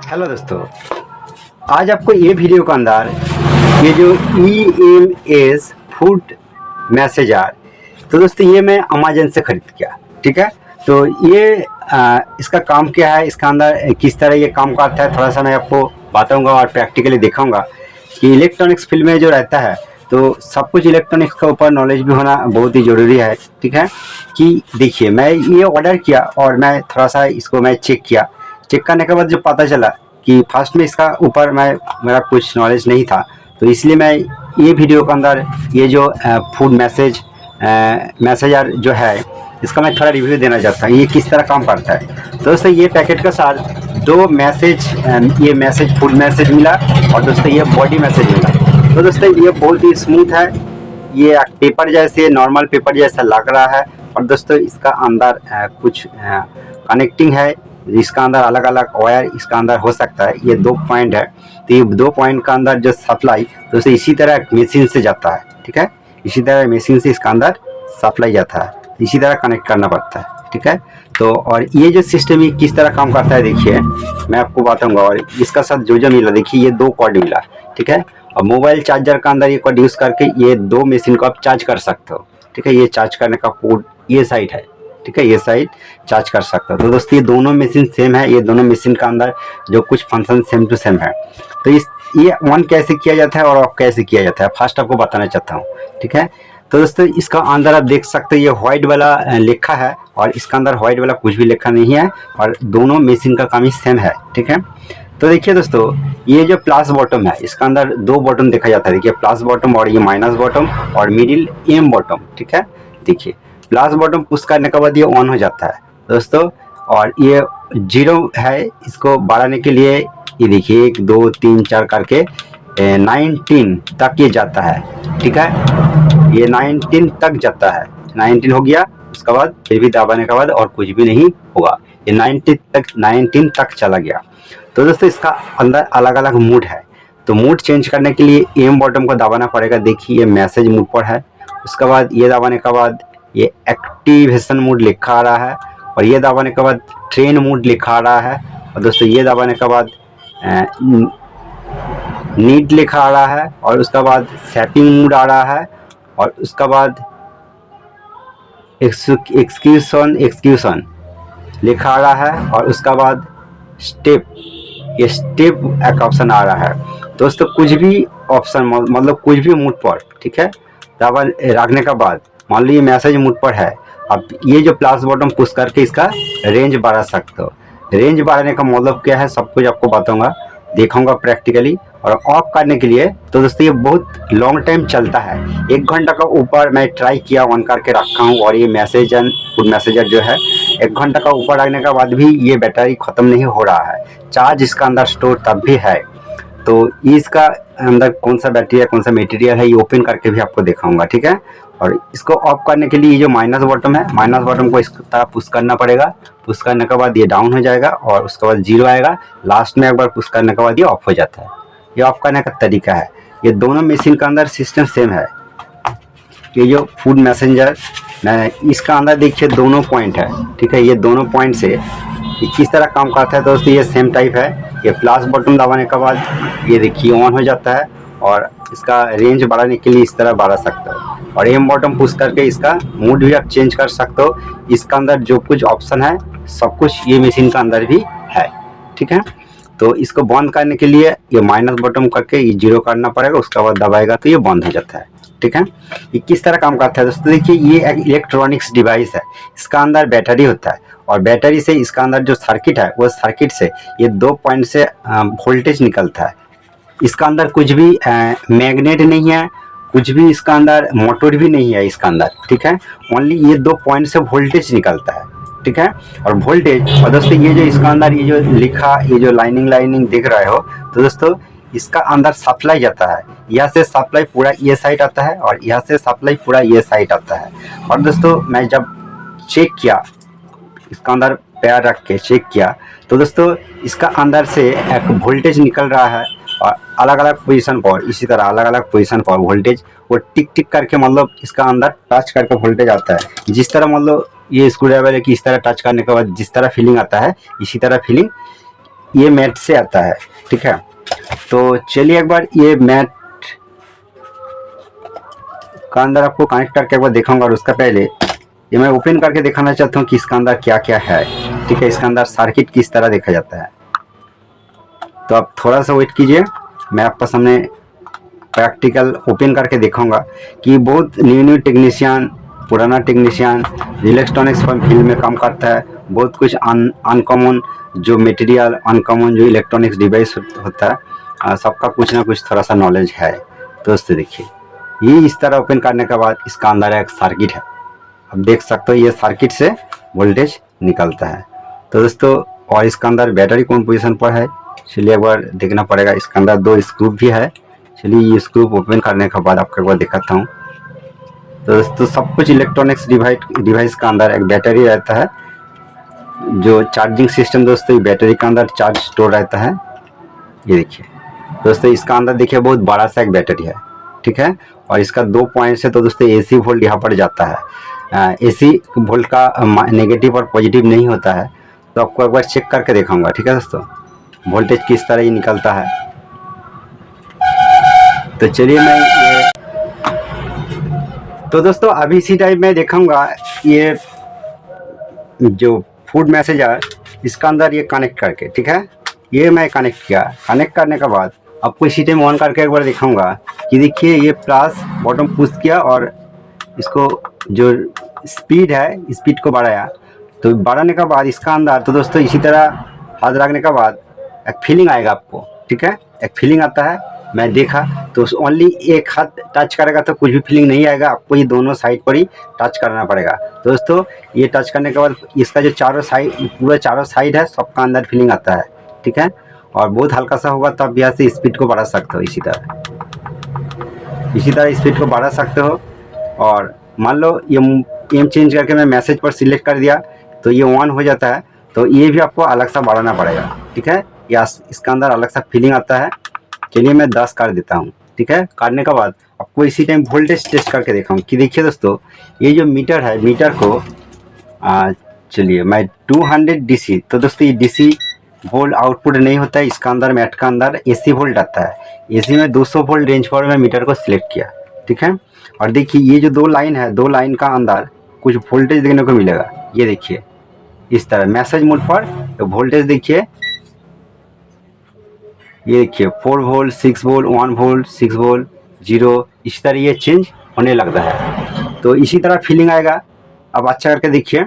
Hello दोस्तों, आज आपको ये वीडियो के अंदर ये जो EMS फूड मैसेजर, तो दोस्तों ये मैं अमेजन से खरीद किया। ठीक है, तो ये इसका काम क्या है, इसका अंदर किस तरह ये काम करता है, थोड़ा सा मैं आपको बताऊंगा और प्रैक्टिकली दिखाऊंगा कि इलेक्ट्रॉनिक्स फील्ड में जो रहता है तो सब कुछ इलेक्ट्रॉनिक्स के ऊपर नॉलेज भी होना बहुत ही ज़रूरी है। ठीक है, कि देखिए मैं ये ऑर्डर किया और मैं थोड़ा सा इसको मैं चेक किया। चेक करने के बाद जो पता चला कि फर्स्ट में इसका ऊपर मेरा कुछ नॉलेज नहीं था, तो इसलिए मैं ये वीडियो के अंदर ये जो फूड मैसेजर जो है इसका मैं थोड़ा रिव्यू देना चाहता हूँ, ये किस तरह काम करता है। तो दोस्तों ये पैकेट के साथ दो मैसेज, ये मैसेज फूड मैसेज मिला और दोस्तों ये बॉडी मैसेज मिला। तो दोस्तों ये बहुत ही स्मूथ है, ये पेपर जैसे नॉर्मल पेपर जैसा लग रहा है। और दोस्तों इसका अंदर कुछ कनेक्टिंग है, इसका अंदर अलग अलग वायर इसका अंदर हो सकता है। ये 2 पॉइंट है, तो ये 2 पॉइंट का अंदर जो सप्लाई दोस्तों इसी तरह मशीन से जाता है। ठीक है, इसी तरह मशीन से इसका अंदर सप्लाई जाता है, इसी तरह कनेक्ट करना पड़ता है। ठीक है, तो और ये जो सिस्टम ये किस तरह काम करता है देखिए मैं आपको बताऊंगा। और इसका साथ जो मिला देखिए ये 2 कॉर्ड मिला। ठीक है, और मोबाइल चार्जर का अंदर ये कॉर्ड यूज़ करके ये 2 मशीन को आप चार्ज कर सकते हो। ठीक है, ये चार्ज करने का पोर्ट ये साइड है। ठीक है, ये साइड चार्ज कर सकते हो। तो दोस्तों ये दोनों मशीन सेम है, ये दोनों मशीन का अंदर जो कुछ फंक्शन सेम टू सेम है। तो ये ऑन कैसे किया जाता है और ऑफ कैसे किया जाता है फर्स्ट आपको बताना चाहता हूँ। ठीक है, तो दोस्तों इसका अंदर आप देख सकते हो ये व्हाइट वाला लिखा है और इसका अंदर व्हाइट वाला कुछ भी लिखा नहीं है और दोनों मशीन का काम ही सेम है। ठीक है, तो देखिए दोस्तों ये जो प्लस बॉटम है इसका अंदर 2 बॉटम देखा जाता है। देखिए प्लस बॉटम और ये माइनस बॉटम और मिडिल एम बॉटम। ठीक है, देखिए प्लस बॉटम पुश करने के बाद ये ऑन हो जाता है दोस्तों। और ये 0 है, इसको बढ़ाने के लिए ये देखिए 1 2 3 4 करके 19 तक ये जाता है। ठीक है, ये 19 तक जाता है, 19 हो गया, उसके बाद फिर भी दबाने के बाद और कुछ भी नहीं होगा, ये 19 तक चला गया। तो दोस्तों इसका अंदर अलग अलग मूड है, तो मूड चेंज करने के लिए एम बॉटम को दबाना पड़ेगा। देखिए ये मैसेज मूड पर है, उसके बाद ये दबाने के बाद ये एक्टिवेशन मूड लिखा आ रहा है और ये दबाने के बाद ट्रेन मूड लिखा आ रहा है। और दोस्तों ये दबाने के बाद नीट लिखा आ रहा है और उसके बाद सेटिंग मूड आ रहा है और उसके बाद एक्सक्यूशन लिखा आ रहा है और उसके बाद स्टेप, ये स्टेप एक ऑप्शन आ रहा है। दोस्तों कुछ भी ऑप्शन मतलब कुछ भी मूड पर, ठीक है, दबा रखने के बाद मान लीजिए मैसेज मूड पर है, अब ये जो प्लस बटन पुश करके इसका रेंज बढ़ा सकते हो। रेंज बढ़ाने का मतलब क्या है सब कुछ आपको बताऊंगा, दिखाऊंगा प्रैक्टिकली। और ऑफ करने के लिए तो दोस्तों ये बहुत लॉन्ग टाइम चलता है, 1 घंटा का ऊपर मैं ट्राई किया, ऑन करके रखा हूँ। और ये फूड मैसेजर जो है 1 घंटा का ऊपर रखने के बाद भी ये बैटरी ख़त्म नहीं हो रहा है, चार्ज इसका अंदर स्टोर तब भी है। तो इसका अंदर कौन सा बैटरी है कौन सा मटेरियल है ये ओपन करके भी आपको दिखाऊंगा। ठीक है, और इसको ऑफ करने के लिए ये जो माइनस बॉटम है, माइनस बॉटम को इस तरह पुश करना पड़ेगा। पुश करने के बाद ये डाउन हो जाएगा और उसके बाद 0 आएगा, लास्ट में एक बार पुश करने के बाद ये ऑफ हो जाता है। ये ऑफ करने का तरीका है, ये दोनों मशीन का अंदर सिस्टम सेम है। ये जो फूड मैसेंजर इसका अंदर देखिए दोनों पॉइंट है। ठीक है, ये दोनों पॉइंट से ये किस तरह काम करता है दोस्तों ये सेम टाइप है। ये प्लस बटन दबाने के बाद ये देखिए ऑन हो जाता है और इसका रेंज बढ़ाने के लिए इस तरह बढ़ा सकते हो। और एम बटन पुश करके इसका मूड भी आप चेंज कर सकते हो। इसका अंदर जो कुछ ऑप्शन है सब कुछ ये मशीन का अंदर भी है। ठीक है, तो इसको बंद करने के लिए ये माइनस बटन करके ये 0 करना पड़ेगा, उसके बाद दबाएगा तो ये बंद हो जाता है। ठीक है, ये किस तरह काम करता है दोस्तों देखिए, ये एक इलेक्ट्रॉनिक्स डिवाइस है, इसका अंदर बैटरी होता है और बैटरी से इसका अंदर जो सर्किट है वो सर्किट से ये 2 पॉइंट से वोल्टेज निकलता है। इसका अंदर कुछ भी मैग्नेट नहीं है, कुछ भी इसका अंदर मोटर भी नहीं है इसका अंदर। ठीक है, ओनली ये 2 पॉइंट से वोल्टेज निकलता है। ठीक है, और वोल्टेज, और दोस्तों ये जो इसका अंदर ये जो लिखा ये जो लाइनिंग देख रहे हो, तो दोस्तों इसका अंदर सप्लाई जाता है, यहाँ से सप्लाई पूरा ये साइड आता है और यहाँ से सप्लाई पूरा ये साइड आता है। और दोस्तों मैं जब चेक किया इसका अंदर पैर रख के चेक किया तो दोस्तों इसका अंदर से एक वोल्टेज निकल रहा है और अलग अलग पोजीशन पर, इसी तरह अलग अलग पोजीशन पर वोल्टेज वो टिक टिक करके मतलब इसका अंदर टच करके वोल्टेज आता है। जिस तरह मतलब ये स्क्रू ड्राइवर है कि इस तरह टच करने के बाद जिस तरह फीलिंग आता है इसी तरह फीलिंग ये मैट से आता है, ठीक है। तो चलिए एक बार ये मैट का अंदर आपको कनेक्ट करके एक बार दिखाऊंगा, और उसका पहले ये मैं ओपन करके दिखाना चाहता हूँ कि इसका अंदर क्या क्या है, ठीक है। इसका अंदर सर्किट किस तरह देखा जाता है। तो आप थोड़ा सा वेट कीजिए, मैं आपका सामने प्रैक्टिकल ओपन करके दिखाऊंगा कि बहुत न्यू टेक्नीशियन, पुराना टेक्नीशियन इलेक्ट्रॉनिक्स फील्ड में काम करता है, बहुत कुछ अनकॉमन जो मटेरियल, अनकॉमन जो इलेक्ट्रॉनिक्स डिवाइस होता है, सबका कुछ ना कुछ थोड़ा सा नॉलेज है। तो दोस्तों देखिए, ये इस तरह ओपन करने के बाद इसका अंदर एक सर्किट है, आप देख सकते हो ये सर्किट से वोल्टेज निकलता है। तो दोस्तों, और इसका अंदर बैटरी कौन पोजीशन पर है, चलिए एक बार देखना पड़ेगा। इसके अंदर 2 स्क्रू भी है, चलिए ये स्क्रू ओपन करने के बाद आपको एक बार दिखाता हूँ। तो दोस्तों, सब कुछ इलेक्ट्रॉनिक्स डिवाइस का अंदर एक बैटरी रहता है, जो चार्जिंग सिस्टम दोस्तों, ये बैटरी के अंदर चार्ज स्टोर रहता है। ये देखिए दोस्तों, इसका अंदर देखिए बहुत बड़ा सा एक बैटरी है, ठीक है। और इसका 2 पॉइंट से तो दोस्तों AC वोल्ट यहाँ पर जाता है। AC वोल्ट का नेगेटिव और पॉजिटिव नहीं होता है, तो आपको एक बार चेक करके दिखाऊंगा, ठीक है दोस्तों, वोल्टेज किस तरह ही निकलता है। तो चलिए मैं ये, तो दोस्तों अभी इसी टाइप में दिखाऊंगा ये जो फूड मैसेजर, इसका अंदर ये कनेक्ट करके, ठीक है। ये मैं कनेक्ट किया, कनेक्ट करने के बाद आपको इसी टाइम ऑन करके एक बार दिखाऊंगा कि देखिए ये प्लस बॉटम पुश किया और इसको जो स्पीड है, स्पीड को बढ़ाया। तो बढ़ाने के बाद इसका अंदर, तो दोस्तों इसी तरह हाथ रखने के बाद एक फीलिंग आएगा आपको, ठीक है। एक फीलिंग आता है, मैं देखा तो ओनली एक हाथ टच करेगा तो कुछ भी फीलिंग नहीं आएगा, आपको ये दोनों साइड पर ही टच करना पड़ेगा। तो दोस्तों ये टच करने के बाद इसका जो चारों साइड, पूरा चारों साइड है, सबका अंदर फीलिंग आता है, ठीक है। और बहुत हल्का सा होगा, तब यहाँ से स्पीड को बढ़ा सकते हो, इसी तरह स्पीड को बढ़ा सकते हो। और मान लो ये एम चेंज करके मैं मैसेज पर सिलेक्ट कर दिया तो ये ऑन हो जाता है, तो ये भी आपको अलग सा बढ़ाना पड़ेगा, ठीक है। या इसका अंदर अलग सा फीलिंग आता है। चलिए मैं 10 कर देता हूँ, ठीक है। करने के बाद आपको इसी टाइम वोल्टेज टेस्ट करके दिखाऊँ कि देखिए दोस्तों, ये जो मीटर है, मीटर को चलिए मैं 200 DC, तो दोस्तों ये DC वोल्ट आउटपुट नहीं होता है, इसका अंदर मैट का अंदर AC वोल्ट आता है। AC में 200 वोल्ट रेंज पर मैं मीटर को सिलेक्ट किया, ठीक है। और देखिए ये जो 2 लाइन है, 2 लाइन का अंदर कुछ वोल्टेज देखने को मिलेगा। ये देखिए इस तरह मैसेज मोड पर तो वोल्टेज देखिए, ये देखिए 4 वोल्ट, 6 वोल्ट, 1 वोल्ट, 6 वोल्ट, 0, इस तरह ये चेंज होने लगता है। तो इसी तरह फीलिंग आएगा। अब अच्छा करके देखिए,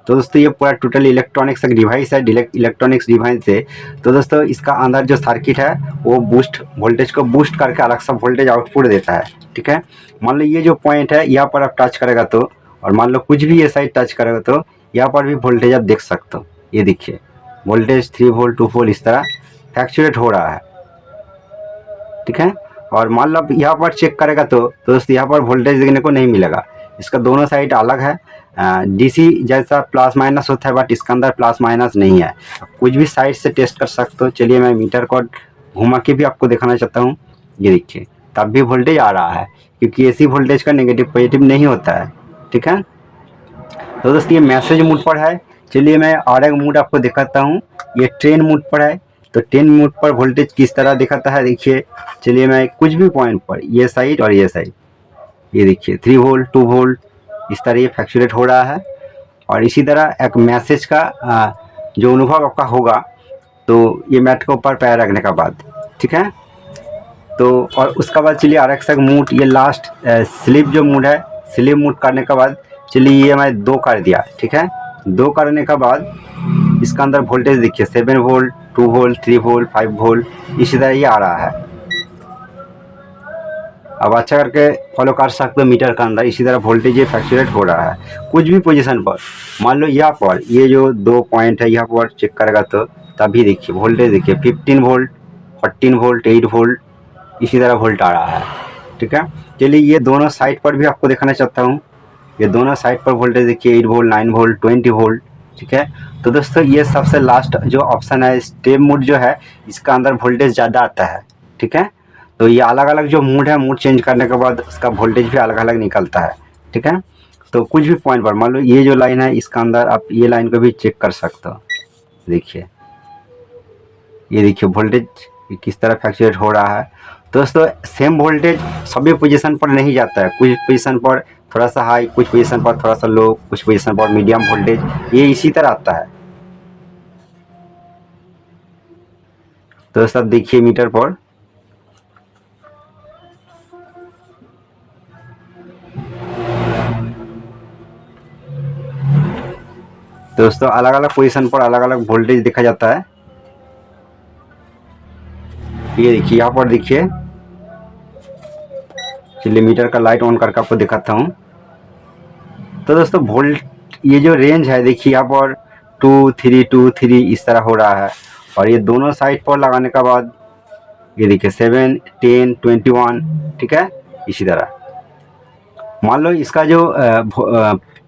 तो दोस्तों ये पूरा टोटल इलेक्ट्रॉनिक्स का डिवाइस है, इलेक्ट्रॉनिक्स डिवाइस है। तो दोस्तों इसका अंदर जो सर्किट है वो बूस्ट, वोल्टेज को बूस्ट करके अलग सा वोल्टेज आउटपुट देता है, ठीक है। मान लो ये जो पॉइंट है यहाँ पर आप टच करेगा तो, और मान लो कुछ भी ये साइड टच करेगा तो यहाँ पर भी वोल्टेज आप देख सकते हो। ये देखिए वोल्टेज 3 वोल्ट, 2 वोल्ट इस तरह फ्लैक्चुएट हो रहा है, ठीक है। और मान लो यहाँ पर चेक करेगा तो दोस्तों यहाँ पर वोल्टेज देखने को नहीं मिलेगा, इसका दोनों साइड अलग है। DC जैसा प्लस माइनस होता है, बट इसका अंदर प्लस माइनस नहीं है, कुछ भी साइड से टेस्ट कर सकते हो। चलिए मैं मीटर को घुमा के भी आपको दिखाना चाहता हूँ। ये देखिए तब भी वोल्टेज आ रहा है, क्योंकि AC वोल्टेज का नेगेटिव पॉजिटिव नहीं होता है, ठीक है। तो दोस्तों ये मैसेज मोड पर है। चलिए मैं और एक मोड आपको दिखाता हूँ, ये ट्रेन मोड पर है। तो ट्रेन मोड पर वोल्टेज किस तरह दिखाता है देखिए। चलिए मैं कुछ भी पॉइंट पर, ये साइड और ये साइड, ये देखिए 3 वोल्ट, 2 वोल्ट इस तरह ये फ्लैक्चुएट हो रहा है। और इसी तरह एक मैसेज का जो अनुभव आपका होगा, तो ये मैट को ऊपर पैर रखने का बाद, ठीक है। तो और उसका बाद चलिए आर एक्स मूड, ये लास्ट स्लीप जो मूड है, स्लीप मूड करने के बाद चलिए ये मैं 2 कर दिया, ठीक है। 2 करने के बाद इसका अंदर वोल्टेज देखिए 7 वोल्ट, 2 वोल्ट, 3 वोल्ट, 5 वोल्ट इसी तरह ये आ रहा है। अब अच्छा करके फॉलो कर सकते हो, मीटर का अंदर इसी तरह वोल्टेज ये फ्लैक्चुएट हो रहा है कुछ भी पोजीशन पर। मान लो यहाँ पर ये जो 2 पॉइंट है यहाँ पर चेक करेगा तो तभी देखिए वोल्टेज देखिए 15 वोल्ट, 14 वोल्ट, 8 वोल्ट इसी तरह वोल्ट आ रहा है, ठीक है। चलिए ये दोनों साइड पर भी आपको दिखाना चाहता हूँ। ये दोनों साइड पर वोल्टेज देखिए 8 वोल्ट, 9 वोल्ट, 20 वोल्ट, ठीक है। तो दोस्तों ये सबसे लास्ट जो ऑप्शन है स्टेप मोड जो है, इसका अंदर वोल्टेज ज़्यादा आता है, ठीक है। तो ये अलग अलग जो मूड है, मूड चेंज करने के बाद उसका वोल्टेज भी अलग अलग निकलता है, ठीक है। तो कुछ भी पॉइंट पर मान लो ये जो लाइन है, इसका अंदर आप ये लाइन को भी चेक कर सकते हो। देखिए ये देखिए वोल्टेज किस तरह फ्लक्चुएट हो रहा है। तो दोस्तों सेम वोल्टेज सभी पोजीशन पर नहीं जाता है, कुछ पोजीशन पर थोड़ा सा हाई, कुछ पोजीशन पर थोड़ा सा लो, कुछ पोजीशन पर मीडियम वोल्टेज, ये इसी तरह आता है। तो दोस्तों अब देखिए मीटर पर दोस्तों अलग अलग पोजीशन पर अलग अलग वोल्टेज देखा जाता है। ये देखिए यहाँ पर देखिए, चलिए मीटर का लाइट ऑन करके आपको दिखाता हूँ। तो दोस्तों वोल्ट ये जो रेंज है देखिए यहाँ पर 2 3 2 3 इस तरह हो रहा है। और ये दोनों साइड पर लगाने के बाद ये देखिए 7 10 21, ठीक है। इसी तरह मान लो इसका जो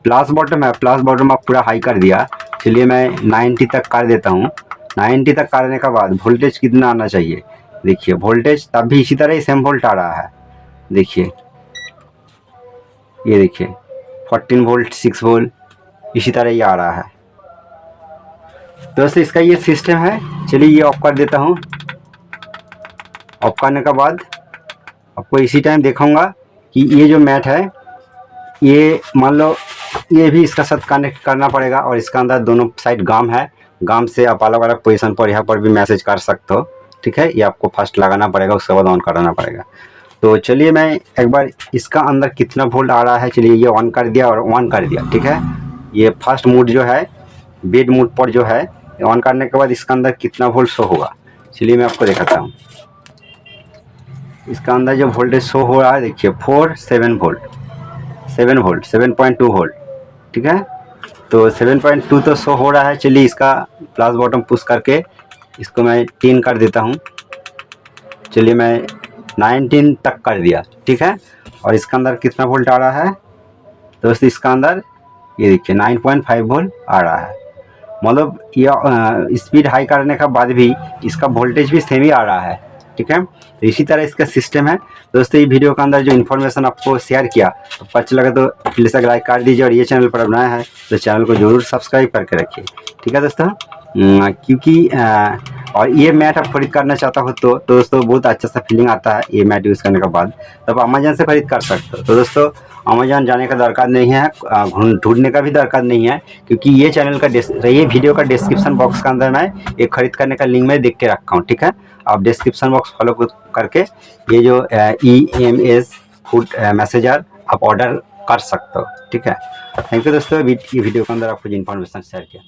प्लस बॉटम है, प्लस बॉटम आप पूरा हाई कर दिया। चलिए मैं 90 तक कर देता हूँ। 90 तक करने के बाद वोल्टेज कितना आना चाहिए, देखिए वोल्टेज तब भी इसी तरह ही सेम वोल्ट आ रहा है। देखिए ये देखिए 14 वोल्ट 6 वोल्ट इसी तरह ही आ रहा है। तो दोस्तों इसका ये सिस्टम है। चलिए ये ऑफ कर देता हूँ। ऑफ करने के बाद आपको इसी टाइम दिखाऊंगा कि ये जो मैट है, ये मान लो ये भी इसका साथ कनेक्ट करना पड़ेगा और इसका अंदर दोनों साइड गाम है। गाम से आप अलग अलग पोजीशन पर यहाँ पर भी मैसेज कर सकते हो, ठीक है। ये आपको फर्स्ट लगाना पड़ेगा, उसके बाद ऑन कराना पड़ेगा। तो चलिए मैं एक बार इसका अंदर कितना वोल्ट आ रहा है, चलिए ये ऑन कर दिया और ऑन कर दिया, ठीक है। ये फर्स्ट मोड जो है बेड मोड पर जो है, ऑन करने के बाद इसका अंदर कितना वोल्ट शो होगा, चलिए मैं आपको दिखाता हूँ। इसका अंदर जो वोल्टेज शो हो रहा है देखिए 7 वोल्ट 7 वोल्ट 7.2 वोल्ट, ठीक है। तो 7.2 तो शो हो रहा है। चलिए इसका प्लस बॉटम पुश करके इसको मैं 10 कर देता हूँ। चलिए मैं 19 तक कर दिया, ठीक है। और इसका अंदर कितना वोल्ट आ रहा है दोस्तों, इसका अंदर ये देखिए 9.5 वोल्ट आ रहा है। मतलब ये स्पीड हाई करने के बाद भी इसका वोल्टेज भी सेम ही आ रहा है, ठीक है। तो इसी तरह इसका सिस्टम है। दोस्तों ये वीडियो के अंदर जो इन्फॉर्मेशन आपको शेयर किया, आपको अच्छा लगा तो प्लीज़ लाइक कर दीजिए और ये चैनल पर बनाया है तो चैनल को जरूर सब्सक्राइब करके रखिए, ठीक है दोस्तों। क्योंकि और ये मैट आप खरीद करना चाहता हो तो दोस्तों बहुत अच्छा सा फीलिंग आता है ये मैट यूज़ करने के बाद, तो आप अमेजन से खरीद कर सकते हो। तो दोस्तों अमेजन जाने का दरकार नहीं है, ढूंढने का भी दरकार नहीं है, क्योंकि ये चैनल का ये वीडियो का डिस्क्रिप्शन बॉक्स के अंदर मैं ये खरीद करने का लिंक मैं देख के रखा हूँ, ठीक है। आप डिस्क्रिप्शन बॉक्स फॉलो करके ये जो EMS फूड मैसेजर आप ऑर्डर कर सकते हो, ठीक है। थैंक यू दोस्तों, ये वीडियो के अंदर आपको जो इन्फॉर्मेशन शेयर किया।